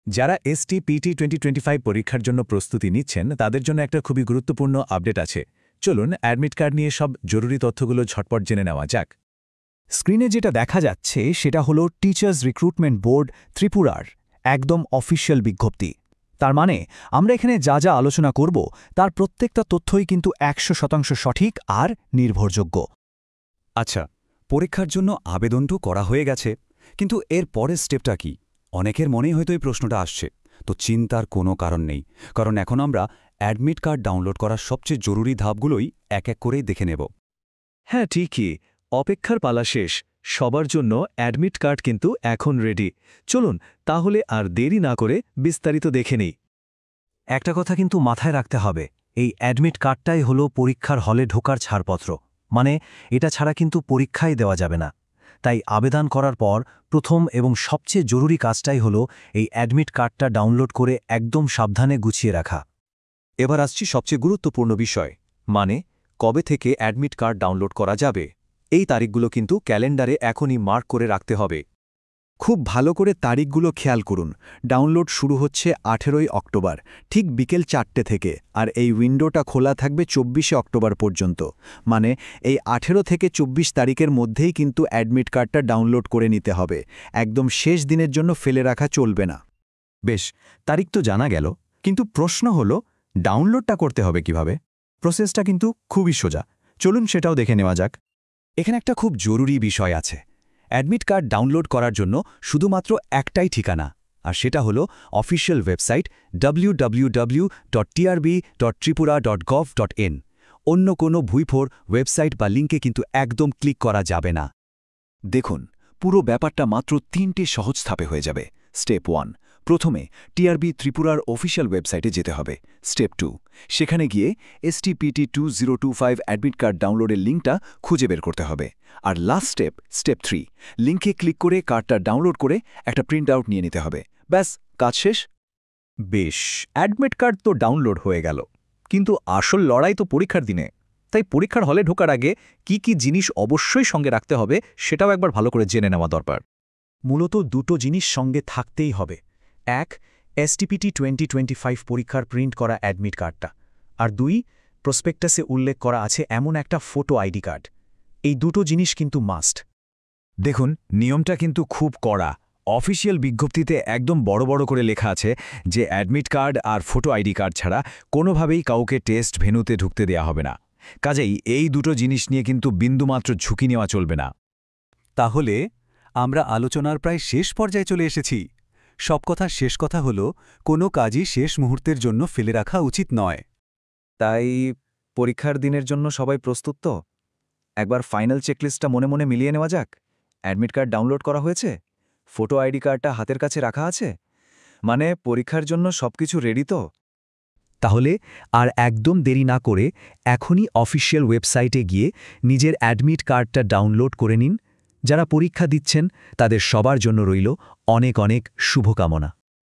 যারা STPT 2025 পরীক্ষার জন্য প্রস্তুতি নিচ্ছেন তাদের জন্য একটা খুবই গুরুত্বপূর্ণ আপডেট আছে। চলুন অ্যাডমিট কার্ড নিয়ে সব জরুরি তথ্যগুলো ঝটপট জেনে নেওয়া যাক। স্ক্রিনে যেটা দেখা যাচ্ছে সেটা হলো টিচার্স রিক্রুটমেন্ট বোর্ড ত্রিপুরার একদম অফিসিয়াল বিজ্ঞপ্তি। তার মানে আমরা এখানে যা যা আলোচনা করব তার প্রত্যেকটা তথ্যই কিন্তু 100% সঠিক আর নির্ভরযোগ্য। আচ্ছা, পরীক্ষার জন্য আবেদনটা করা হয়ে গেছে, কিন্তু এর পরের স্টেপটা কি? অনেকের মনেই হয়তো এই প্রশ্নটা আসছে। তো চিন্তার কোনো কারণ নেই, কারণ এখন আমরা অ্যাডমিট কার্ড ডাউনলোড করার সবচেয়ে জরুরি ধাপগুলোই এক এক করেই দেখে নেব। হ্যাঁ, ঠিকই, অপেক্ষার পালা শেষ। সবার জন্য অ্যাডমিট কার্ড কিন্তু এখন রেডি। চলুন তাহলে আর দেরি না করে বিস্তারিত দেখে নেই। একটা কথা কিন্তু মাথায় রাখতে হবে, এই অ্যাডমিট কার্ডটাই হলো পরীক্ষার হলে ঢোকার ছাড়পত্র। মানে এটা ছাড়া কিন্তু পরীক্ষাই দেওয়া যাবে না। তাই আবেদন করার পর প্রথম এবং সবচেয়ে জরুরি কাজটাই হলো এই অ্যাডমিট কার্ডটা ডাউনলোড করে একদম সাবধানে গুছিয়ে রাখা। এবার আসছি সবচেয়ে গুরুত্বপূর্ণ বিষয়, মানে কবে থেকে অ্যাডমিট কার্ড ডাউনলোড করা যাবে। এই তারিখগুলো কিন্তু ক্যালেন্ডারে এখনই মার্ক করে রাখতে হবে। খুব ভালো করে তারিখগুলো খেয়াল করুন। ডাউনলোড শুরু হচ্ছে 18 অক্টোবর, ঠিক বিকেল 4টে থেকে, আর এই উইন্ডোটা খোলা থাকবে 24 অক্টোবর পর্যন্ত। মানে এই 18 থেকে 24 তারিখের মধ্যেই কিন্তু অ্যাডমিট কার্ডটা ডাউনলোড করে নিতে হবে। একদম শেষ দিনের জন্য ফেলে রাখা চলবে না। বেশ, তারিখ তো জানা গেল, কিন্তু প্রশ্ন হলো ডাউনলোডটা করতে হবে কিভাবে? প্রসেসটা কিন্তু খুবই সোজা। চলুন সেটাও দেখে নেওয়া যাক। এখানে একটা খুব জরুরি বিষয় আছে। অ্যাডমিট কার্ড ডাউনলোড করার জন্য শুধুমাত্র একটাই ঠিকানা, আর সেটা হলো অফিসিয়াল ওয়েবসাইট www.trb.tripura.gov.in। অন্য কোনো ভুইফোর ওয়েবসাইট বা লিঙ্কে কিন্তু একদম ক্লিক করা যাবে না। দেখুন, পুরো ব্যাপারটা মাত্র 3টে সহজ ধাপে হয়ে যাবে। স্টেপ 1, প্রথমে টিআরবি ত্রিপুরার অফিসিয়াল ওয়েবসাইটে যেতে হবে। স্টেপ 2, সেখানে গিয়ে STPT 2025 অ্যাডমিট কার্ড ডাউনলোডের লিঙ্কটা খুঁজে বের করতে হবে। আর লাস্ট স্টেপ 3, লিঙ্কে ক্লিক করে কার্ডটা ডাউনলোড করে একটা প্রিন্ট আউট নিয়ে নিতে হবে। ব্যাস, কাজ শেষ। বেশ, অ্যাডমিট কার্ড তো ডাউনলোড হয়ে গেল, কিন্তু আসল লড়াই তো পরীক্ষার দিনে। তাই পরীক্ষার হলে ঢোকার আগে কি কি জিনিস অবশ্যই সঙ্গে রাখতে হবে সেটাও একবার ভালো করে জেনে নেওয়া দরকার। মূলত দুটো জিনিস সঙ্গে থাকতেই হবে। এক, STPT 2025 পরীক্ষার প্রিন্ট করা অ্যাডমিট কার্ডটা, আর 2, প্রসপেক্টাসে উল্লেখ করা আছে এমন একটা ফটো আইডি কার্ড। এই দুটো জিনিস কিন্তু মাস্ট। দেখুন, নিয়মটা কিন্তু খুব কড়া। অফিসিয়াল বিজ্ঞপ্তিতে একদম বড় বড় করে লেখা আছে যে অ্যাডমিট কার্ড আর ফটো আইডি কার্ড ছাড়া কোনোভাবেই কাউকে টেস্ট ভেন্যুতে ঢুকতে দেয়া হবে না। কাজেই এই দুটো জিনিস নিয়ে কিন্তু বিন্দুমাত্র ঝুঁকি নেওয়া চলবে না। তাহলে আমরা আলোচনার প্রায় শেষ পর্যায়ে চলে এসেছি। সব কথা শেষ কথা হলো, কোনো কাজই শেষ মুহূর্তের জন্য ফেলে রাখা উচিত নয়। তাই পরীক্ষার দিনের জন্য সবাই প্রস্তুত তো? একবার ফাইনাল চেকলিস্টটা মনে মনে মিলিয়ে নেওয়া যাক। অ্যাডমিট কার্ড ডাউনলোড করা হয়েছে, ফটো আইডি কার্ডটা হাতের কাছে রাখা আছে, মানে পরীক্ষার জন্য সবকিছু রেডি তো? তাহলে আর একদম দেরি না করে এখনই অফিসিয়াল ওয়েবসাইটে গিয়ে নিজের অ্যাডমিট কার্ডটা ডাউনলোড করে নিন। যারা পরীক্ষা দিচ্ছেন তাদের সবার জন্য রইল অনেক অনেক শুভকামনা।